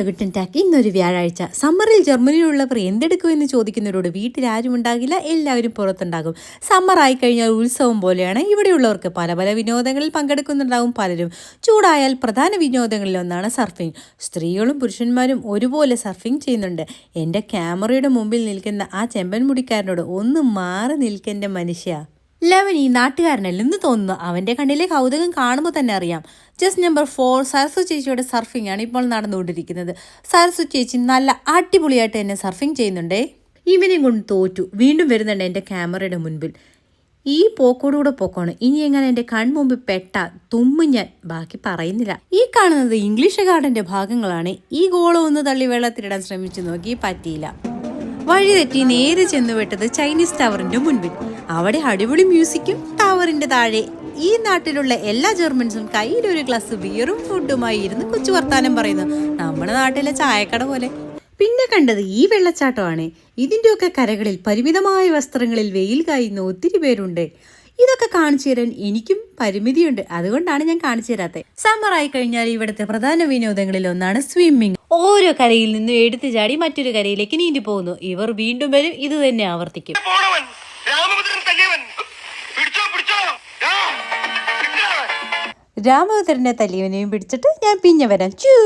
Guten talk ഇന്നൊരു വ്യാഴാഴ്ച. സമ്മറിൽ ജർമ്മനിയിലുള്ളവർ എന്തെടുക്കുമെന്ന് ചോദിക്കുന്നവരോട് വീട്ടിൽ ആരും ഉണ്ടാകില്ല, എല്ലാവരും പുറത്തുണ്ടാകും. സമ്മർ ആയിക്കഴിഞ്ഞാൽ ഉത്സവം പോലെയാണ്. ഇവിടെയുള്ളവർക്ക് പല പല വിനോദങ്ങളിൽ പങ്കെടുക്കുന്നുണ്ടാവും പലരും. ചൂടായാൽ പ്രധാന വിനോദങ്ങളിലൊന്നാണ് സർഫിംഗ്. സ്ത്രീകളും പുരുഷന്മാരും ഒരുപോലെ സർഫിംഗ് ചെയ്യുന്നുണ്ട്. എൻ്റെ ക്യാമറയുടെ മുമ്പിൽ നിൽക്കുന്ന ആ ചെമ്പൻ മുടിക്കാരനോട് ഒന്ന് മാറി നിൽക്കെൻ്റെ മനുഷ്യ. ലവൻ ഈ നാട്ടുകാരനല്ലെന്ന് തോന്നുന്നു. അവൻ്റെ കണ്ണിലെ കൗതുകം കാണുമ്പോൾ തന്നെ അറിയാം. ജസ്റ്റ് നമ്പർ 4 സരസു ചേച്ചിയുടെ സർഫിംഗ് ആണ് ഇപ്പോൾ നടന്നുകൊണ്ടിരിക്കുന്നത്. സരസു ചേച്ചി നല്ല അടിപൊളിയായിട്ട് തന്നെ സർഫിംഗ് ചെയ്യുന്നുണ്ടേ. ഇവനെയും കൊണ്ട് തോറ്റു. വീണ്ടും വരുന്നുണ്ട് എൻ്റെ ക്യാമറയുടെ മുൻപിൽ. ഈ പോക്കോടുകൂടെ പോക്കോണ്. ഇനി എങ്ങനെ എൻ്റെ കൺമുമ്പിൽ പെട്ട തുമ്മു ഞാൻ. ബാക്കി പറയുന്നില്ല. ഈ കാണുന്നത് ഇംഗ്ലീഷ് ഗാർഡൻ്റെ ഭാഗങ്ങളാണ്. ഈ ഗോളം ഒന്ന് തള്ളി വെള്ളത്തിലിടാൻ ശ്രമിച്ചു നോക്കി, പറ്റിയില്ല. വഴി തെറ്റി നേരെ ചെന്ന് വിട്ടത് ചൈനീസ് ടവറിന്റെ മുൻപിൽ. അവിടെ അടിപൊളി മ്യൂസിക്കും. ടവറിന്റെ താഴെ ഈ നാട്ടിലുള്ള എല്ലാ ജർമ്മൻസും കയ്യിലൊരു ഗ്ലാസ് ബിയറും ഫുഡുമായി ഇരുന്ന് കൊച്ചു വർത്താനം പറയുന്നു. നമ്മുടെ നാട്ടിലെ ചായക്കട പോലെ. പിന്നെ കണ്ടത് ഈ വെള്ളച്ചാട്ടമാണ്. ഇതിൻ്റെയൊക്കെ കരകളിൽ പരിമിതമായ വസ്ത്രങ്ങളിൽ വെയിൽ കായുന്ന ഒത്തിരി പേരുണ്ട്. ഇതൊക്കെ കാണിച്ചു തരാൻ എനിക്കും പരിമിതിയുണ്ട്, അതുകൊണ്ടാണ് ഞാൻ കാണിച്ചു തരാത്തത്. സമ്മർ ആയി കഴിഞ്ഞാൽ ഇവിടുത്തെ പ്രധാന വിനോദങ്ങളിൽ ഒന്നാണ് സ്വിമ്മിങ്. ഓരോ കരയിൽ നിന്നും എടുത്തു ചാടി മറ്റൊരു കരയിലേക്ക് നീന്തി പോകുന്നു. ഇവർ വീണ്ടും വരും, ഇത് തന്നെ ആവർത്തിക്കും. രാമഭദ്രനെ തല്ലിയവനെയും പിടിച്ചിട്ട് ഞാൻ പിന്നെ വരാം.